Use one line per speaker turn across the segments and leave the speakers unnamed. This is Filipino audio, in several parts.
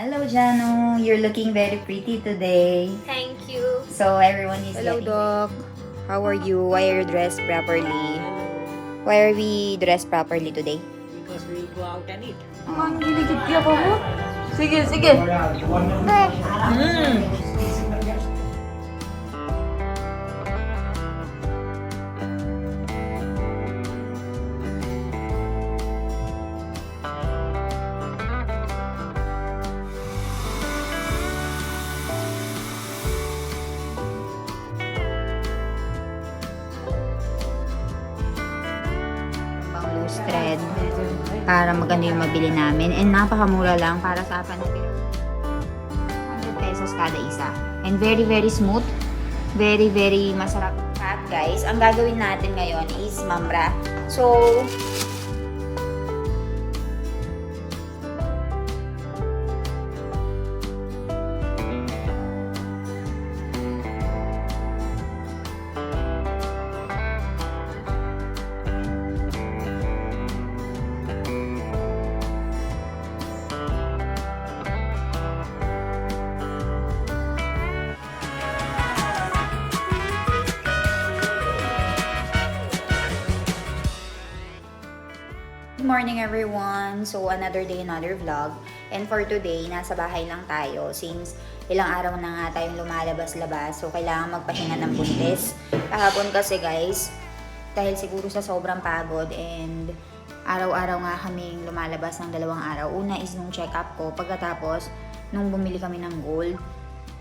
Hello, Jano. You're looking very pretty today.
Thank you.
So, everyone is
Hello,
getting
Doc.
How are you? Why are you dressed properly? Why are we dressed properly today?
Because we will go out and eat.
Manggigigit ka po mo? Sige, sige.
Pang loose thread para maganda yung mabili namin. And napakamura lang para sa apan na 100 pesos kada isa. And very, very smooth. Very, very masarap. At guys, ang gagawin natin ngayon is mambra. So, good morning everyone! So, another day, another vlog. And for today, nasa bahay lang tayo since ilang araw na nga tayong lumalabas-labas. So, kailangan magpahinga ng buntis. Kahapon kasi guys, dahil siguro sa sobrang pagod and araw-araw nga kaming lumalabas ng 2 araw. Una is nung check-up ko, pagkatapos nung bumili kami ng gold.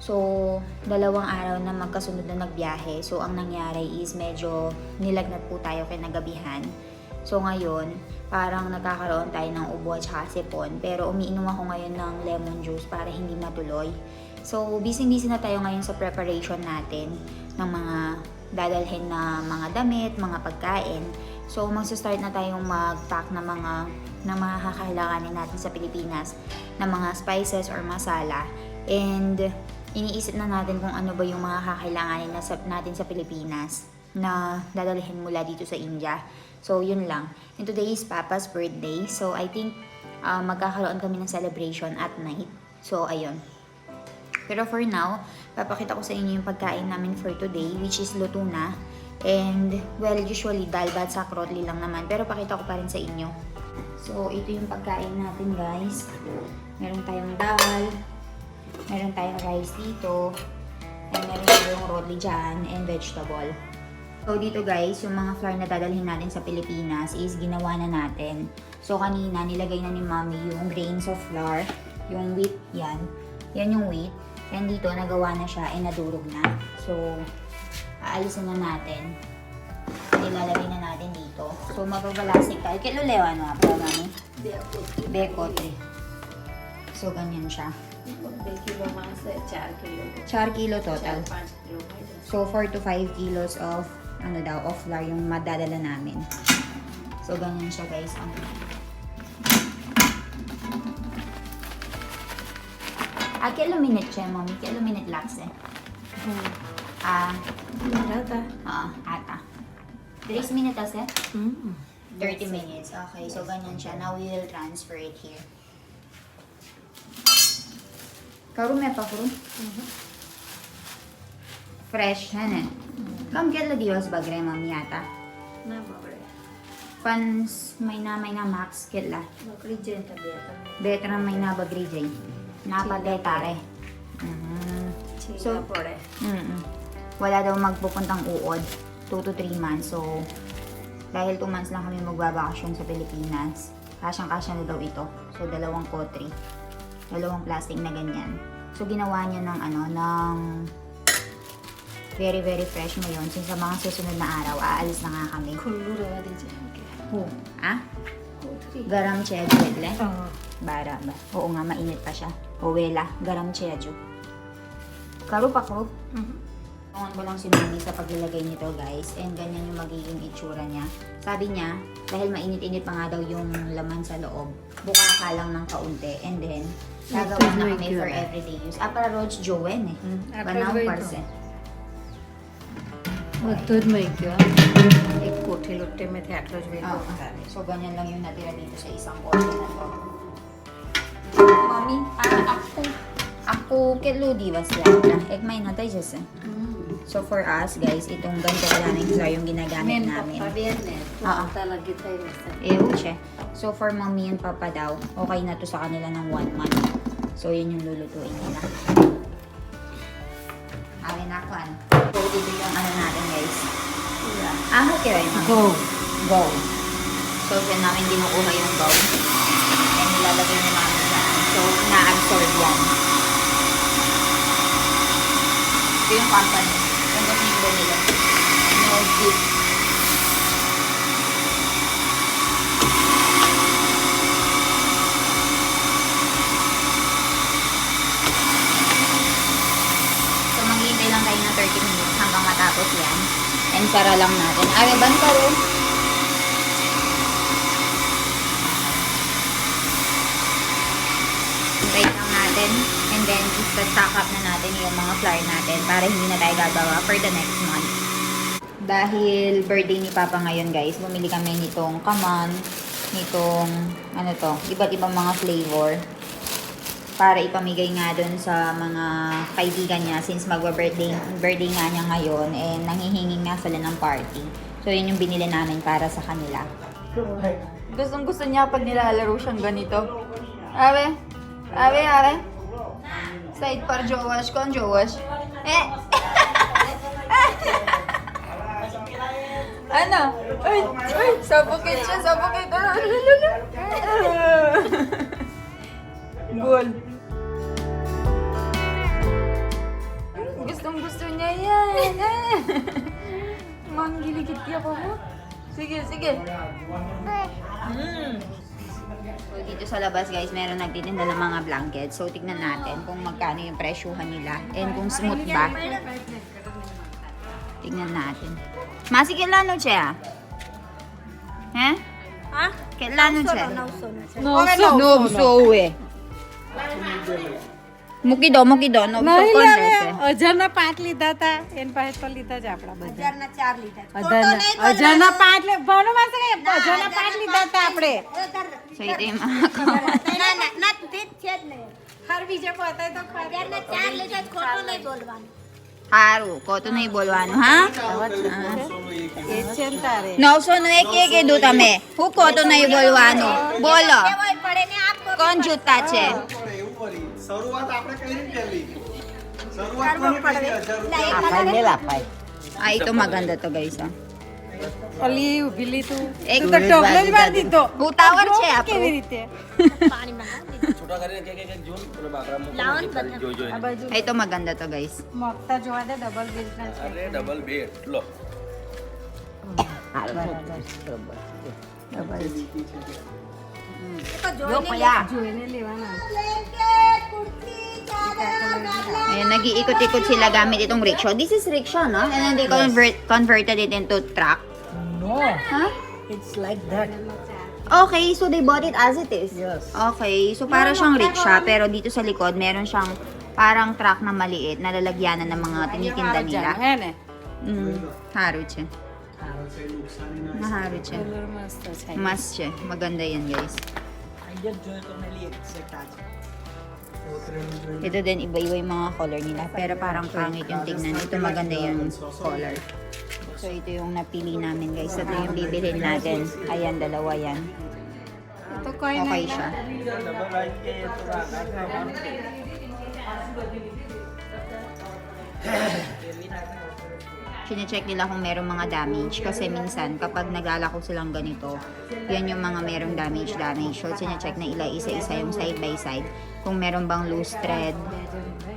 So, 2 araw na magkasunod na nagbiyahe. So, ang nangyari is medyo nilagnat po tayo kinagabihan. So ngayon, parang nagkakaroon tayo ng ubo at saka sipon. Pero umiinom ako ngayon ng lemon juice para hindi matuloy. So busy-busy na tayo ngayon sa preparation natin ng mga dadalhin na mga damit, mga pagkain. So magsa-start na tayong mag-pack ng mga kakailanganin natin sa Pilipinas na mga spices or masala. And iniisip na natin kung ano ba yung mga kakailanganin natin sa Pilipinas na dadalhin mula dito sa India. So, yun lang. And today is Papa's birthday. So, I think magkakaroon kami ng celebration at night. So, ayun. Pero for now, papakita ko sa inyo yung pagkain namin for today, which is luto na. And, well, usually, dal, bat, sakrotli lang naman. Pero pakita ko pa rin sa inyo. So, ito yung pagkain natin, guys. Meron tayong dal. Meron tayong rice dito. And meron tayong rotli dyan and vegetable. So, dito guys, yung mga flour na dadalhin natin sa Pilipinas is ginawa na natin. So, kanina, nilagay na ni Mami yung grains of flour, yung wheat, yan. Yan yung wheat. And dito, nagawa na siya, nadurog na. So, aalisin na natin. Ilalagay na natin dito. So, magbabalasik tayo. Kilo lewa na, para Mami? Bekote. So, ganyan siya. 4 kilo total. So, 4 to 5 kilos of of flour yung madadala namin. So, ganyan siya guys. Kilo minute siya, Mommy? Kilo minute lax eh? Ata. 3 minutes eh? 30 minutes. Okay, so ganyan siya. Now, we will transfer it here. Karu may pa kuru? Fresh, है कम क्या लगी उस बगरे मम्मी आता
ना बाबरे.
पन्स महीना max किला
नौकरी जेन तबियत.
बेतरा महीना बगरी जाई ना पते तारे
So, pore.
Wala daw magpupuntang uod 2 to 3 months. So dahil 2 months lang kami magbabakasyon sa Pilipinas, kasyang-kasya na daw ito. So 2 kotri, 2 plastic na ganyan. So ginawa niya ng very, very fresh ngayon. Since sa mga susunod na araw, aalis na nga kami.
खुल्लू रवा दीजिए.
Garam cheju એટલે? Bara ba? Oo nga, mainit pa siya. Owela, garam cheju. Karu pa ko. Tungan ko lang si Mami sa paglalagay nito guys. And ganyan yung magiging itsura niya. Sabi niya, dahil mainit-init pa nga daw yung laman sa loob, buka ka lang ng kaunti. And then, gagawa na kami for everyday use. Para Roj Jowen eh. Banang parse.
दूध में क्या एक कोठी लुट्टे में थे 8 रोज में होता है.
So, ganyan lang yung natira dito sa isang kote na to. Mami, ako. Vilket lodiwas lang. Ekmay natay siya. So for us guys, itong ganito lang yung ginagamit namin. Oo.
Talaga tayo.
Uche. So for mommy and papa daw, okay na to sa kanila ng 1 month. So yun yung lulutuin nila. Alin ako ano. So dito yung ano natin guys. Okay rin.
Go.
Go. So dyan namin kinukuha yung go. And nilalagay na namin dyan. So na-absorb yan. Ito yung company. Yung kasinggo nila. No dip. So maghihintay lang tayo ng 30 minutes hanggang matapos yan. And sara lang natin. Araban pa rin. Hintay lang natin. And then, i-stock up na natin yung mga flour natin para hindi na tayo gagawa for the next month. Dahil birthday ni Papa ngayon guys, bumili kami nitong kaman, nitong, ano to, iba't ibang mga flavor. Para ipamigay nga dun sa mga kaibigan niya since birthday nga niya ngayon and nanghihingi nga sila ng party. So yun yung binili namin para sa kanila.
Gustong gusto niya pag nilalaro siyang ganito. Abe? Side par jowash ko ang jowash. Ano? Uy! Suffocate siya, suffocate. Goal. Gustong gusto niya yan. Manggiligit niya ko. Sige.
So dito sa labas guys, meron nagtitinda ng mga blanket. So tignan natin kung magkano yung presyuhan nila and kung smooth ba. Tignan natin. Masi, kailan siya? Ha?
Ha?
Kailan siya?
No,
eh. Mukido. No,
અજરના 5 લીધા હતા એન પાસે તો લીધા જ આપડા બધા
હજારના 4 લીધા.
અજરના 5 ભાવનો માસે કે અજરના 5 લીધા હતા આપણે
So ito yung mga
ના તે છે જ નહીં.
હર બીજે બતાય તો ખરી
હજારના 4 લીધા જ ખોટું નહીં બોલવાનું.
haru. Koto na ibolwano, ha?
એ છે ને તારે
Nauso no eke duta me. Hukoto na ibolwano. Bolo.
કેવાય પડે ને આપ
Kon juta che.
શરૂઆત આપણે કઈ રીતે પહેલી શરૂઆત
કરવો
કોને
પડે.
કરી હજાર
Ay, ito maganda to guys, ha?
ઓલી ઉભીલી તું
એક
તું તો ટોપલો જ મારી દીધો
Hutawar che,
કેવી
apo.
રીતે
છોટા કરીને એક જોન પેલો બાકરા
લાવો ને બધા.
જોઈ જોઈ
આ બાજુ
Ito maganda to guys.
મગતા જોવા દે ડબલ બેઝ ના છે
અરે ડબલ બેડ લો
જો પયા.
જોઈને લેવાના
Ayan, nag-iikot-ikot sila gamit itong rickshaw. This is rickshaw, no? And then they converted it into truck.
No,
Huh?
it's like that.
Okay, so they bought it as it is?
Yes.
Okay, so para siyang rickshaw, pero dito sa likod, meron siyang parang truck na maliit na lalagyanan ng mga tinitinda nila.
હે ને
Haru che. Haru che.
Colour મસ્ત છે
Mas che. Maganda yan, guys.
I just joined on the exact आज.
Ito din, iba-iba yung mga color nila. Pero parang pangit yung tignan. Ito maganda yung color. So, ito yung napili namin, guys. Ito yung bibilhin natin. Ayan, dalawa yan.
તો કોઈ
Okay
નહીં
siya. Sine-check nila kung merong mga damage. Kasi minsan, kapag naglalako silang ganito, yan yung mga merong damage. So, sine-check na isa-isa yung side by side. Kung meron bang loose thread,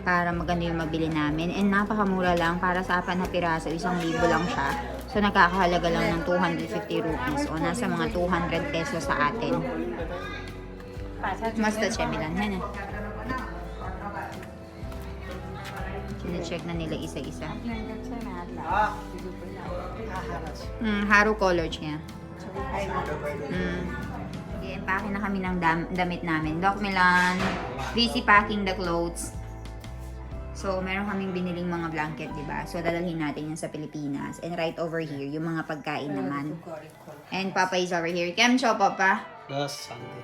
para maganda yung mabili namin. And napakamura lang, para sa 4 na piraso, 1,000 lang siya. So, nakakahalaga lang ng 250 rupees. O, nasa mga 200 pesos sa atin. Masta siya, Milan. Yan. Sine-check na nila isa-isa. Haru color niya. Okay, empake na kami ng damit namin. Doc Milan, busy packing the clothes. So, meron kaming biniling mga blanket, di ba? So, dadalhin natin yan sa Pilipinas. And right over here, yung mga pagkain naman. And Papa is over here. Kem cho, Papa?
Bus Shanti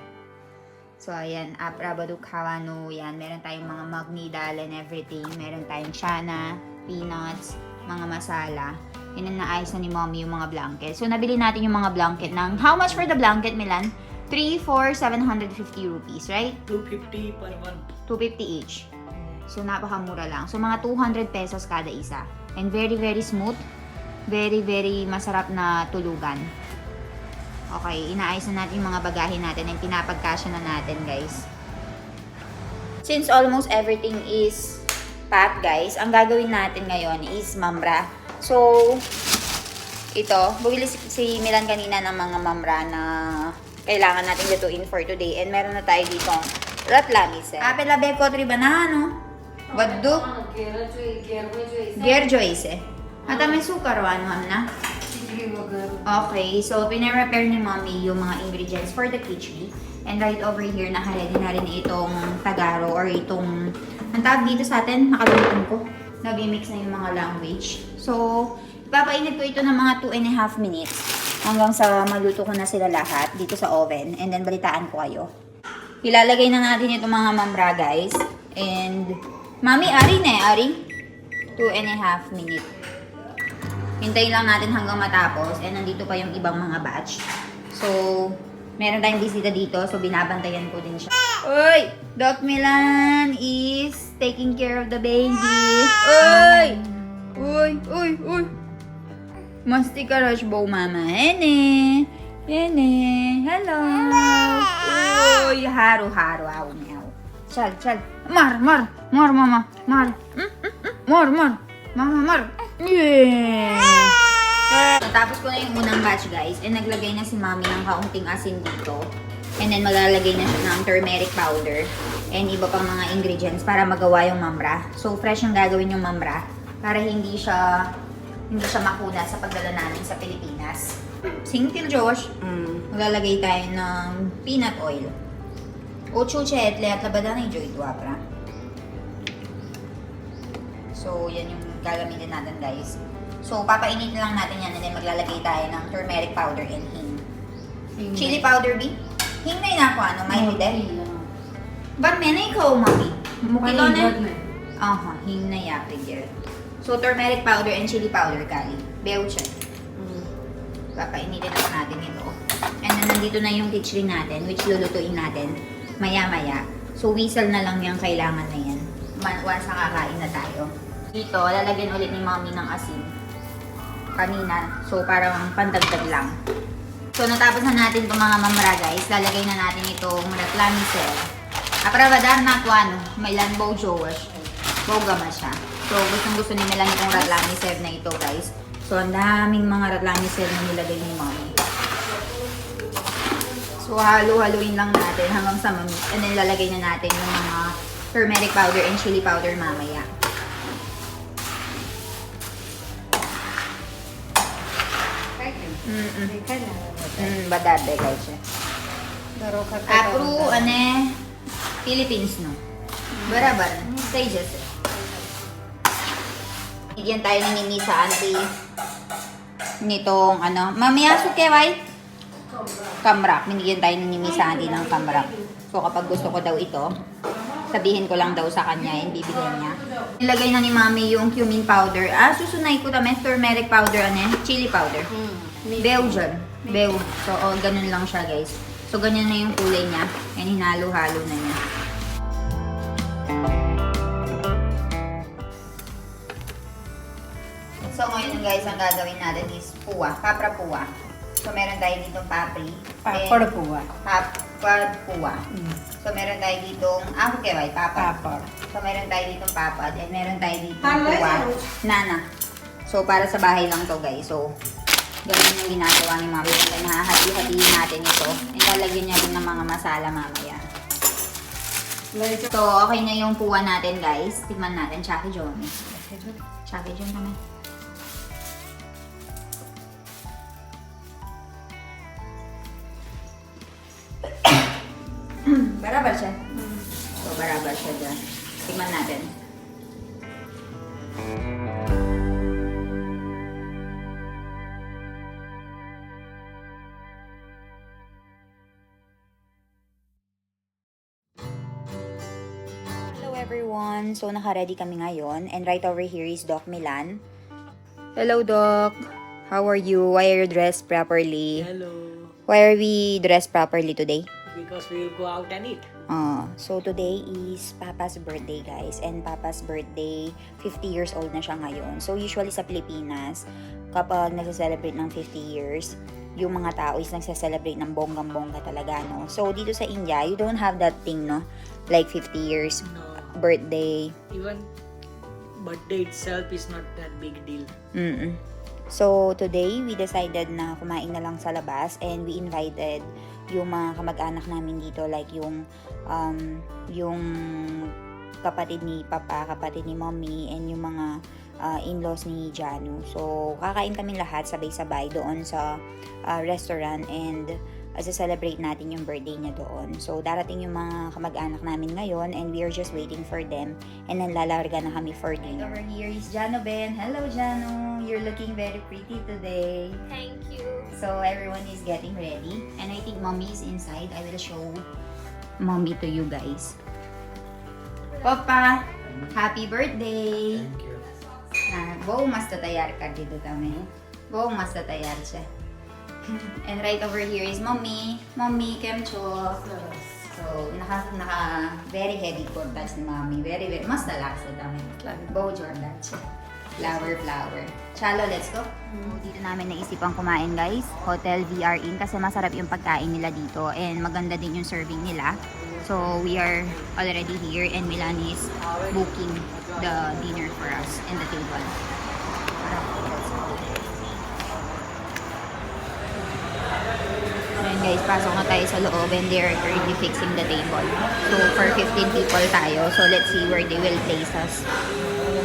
So, ayan, aprabado kawano, yan. Meron tayong mga magni-dal and everything. Meron tayong chana, peanuts, mga masala. Yan ang naayos na ni mommy yung mga blanket. So, nabili natin yung mga blanket ng, how much for the blanket, Milan? 3, 4, 750 rupees, right?
250 per one.
250 each. So, napakamura lang. So, mga 200 pesos kada isa. And very, very smooth. Very, very masarap na tulugan. Okay, inaayos na natin yung mga bagahe natin and pinapagkasya na natin, guys. Since almost everything is packed, guys, ang gagawin natin ngayon is mamra. So, ito, bumili si Milan kanina ng mga mamra na kailangan natin lutuin for today. And meron na tayo ditong ratlamis. Apple abe ko tri banano. Waddo. Gerjoise. At may sukar ano na. Okay, so pinaprepare ni mommy yung mga ingredients for the khichdi. And right over here, naka-ready na rin itong tagaro or itong, ang tawag dito sa atin, nakalimutan ko. Nag-mix na yung mga language. So, ipapainit ko ito ng mga 2.5 minutes hanggang sa maluto ko na sila lahat dito sa oven. And then, balitaan ko kayo. Ilalagay na natin itong mga mamra, guys. And, mami, ari na eh, ari. 2.5 minutes. Hintayin lang natin hanggang matapos. And nandito pa yung ibang mga batch. So, meron tayong bisita dito. So, binabantayan ko din siya. Uy! Doc Milan is taking care of the baby. Uy! Uy! Uy! Uy! Masti ka rush bow, mama. Ene! Ene! Hello! Uy! Haro-haro. Aw, niyaw. Chal, chal. Mar, mar. Mar, mama. Mar. Mar, mar. Mama, mar. Yeah! Natapos ko na yung unang batch, guys. And naglagay na si mami ng kaunting asin dito. And then maglalagay na siya ng turmeric powder. And iba pang mga ingredients para magawa yung mamra. So, fresh yung gagawin yung mamra. Para hindi siya makuna sa pagdala namin sa Pilipinas. Singtil Josh. Maglalagay tayo ng peanut oil. Ocho chetle at labada na joy pra. So, yan yung gagamitin natin, guys. So, papainitin lang natin yan and then maglalagay tayo ng turmeric powder and hing. Chili powder, B? Hing na yun ako, ano? May hide? Ba't may na ikaw, mami? Mukito na? Aha, hing na yapi, girl. So, turmeric powder and chili powder, kali. Bewche. Papainitin lang natin ito. And then, nandito na yung khichdi natin, which lulutuin natin maya-maya. So, whistle na lang yung kailangan na yan. Once nakakain na tayo. Dito, lalagyan ulit ni mami ng asin. Kanina. So, parang pandagdag lang. So, natapos na natin itong mga mamra, guys. Lalagay na natin itong ratlamisel. Aprabadar na ako, ano, may lanbow jowash. Bogama siya. So, gusto ni Milan itong ratlamisel na ito, guys. So, ang daming mga ratlamisel na nilagay ni mami. So, halo-haloin lang natin hanggang sa mamit. And then, lalagay na natin yung mga turmeric powder and chili powder mamaya. Badade guys siya. Apro, ane, Philippines no. Barabar, stages. Bigyan tayo ng nini sa auntie nitong ano, mamiyaso keway? Kamrak. Binigyan tayo ng nini sa auntie ng kamrak. So kapag gusto ko daw ito, sabihin ko lang daw sa kanya and bibigyan niya. Nilagay na ni mami yung cumin powder. Susunay ko tama, turmeric powder, ane, chili powder. Belgian. Bew. So, ganun lang siya, guys. So, ganyan na yung kulay niya. And hinalo-halo na niya. So, ngayon guys, ang gagawin natin is puwa. Papra puwa. So, meron tayo ditong papri.
Papar puwa.
Papar puwa. So, meron tayo ditong, keway, papad.
Papar.
So, meron tayo ditong papad. And meron tayo ditong puwa. Nana. So, para sa bahay lang to guys. So, ganun yung ginagawa ni mami. And then, hahati-hatiin natin ito. And lalagyan niya rin ng mga masala mamaya. So, okay na yung puwa natin, guys. Tignan natin. Chucky John. Chucky John naman. Barabar siya. So, barabar siya dyan. Tignan natin. everyone! So, naka-ready kami ngayon. And right over here is Doc Milan. Hello, Doc! How are you? Why are you dressed properly?
Hello.
Why are we dressed properly today?
Because we will go out and eat.
So today is Papa's birthday, guys. And Papa's birthday, 50 years old na siya ngayon. So usually sa Pilipinas, kapag nagsa-celebrate ng 50 years, yung mga tao is nagsa-celebrate ng bonggang-bongga talaga, no? So dito sa India, you don't have that thing, no? Like 50 years
No.
birthday.
Even birthday itself is not that big deal.
Mm-mm. So, today, we decided na kumain na lang sa labas and we invited yung mga kamag-anak namin dito, like yung kapatid ni Papa, kapatid ni Mommy, and yung mga in-laws ni Janu. So, kakain kami lahat sabay-sabay doon sa restaurant and celebrate natin yung birthday niya doon. So, darating yung mga kamag-anak namin ngayon and we are just waiting for them and then lalarga na kami for dinner. Over here is Jano Ben. Hello, Jano. You're looking very pretty today.
Thank you.
So, everyone is getting ready and I think Mommy is inside. I will show Mommy to you guys. Papa, happy birthday!
Thank you.
Wow, mas tatayar ka dito kami. Wow, mas tatayar siya. And right over here is Mommy. Mommy, kemcho. So, very heavy contact ni Mommy. Very, mas relax na kami. Bow Jordan siya. Flower. Chalo, let's go. Dito namin naisipang kumain, guys. Hotel VR Inn kasi masarap yung pagkain nila dito and maganda din yung serving nila. So, we are already here and Milan is booking the dinner for us and the table. Ayan guys, pasok na tayo sa loob and they are currently fixing the table. So, for 15 people tayo. So, let's see where they will place us.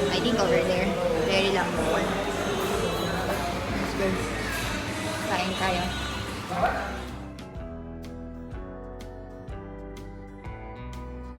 I think over there. Very lang more. Let's go. Kain tayo.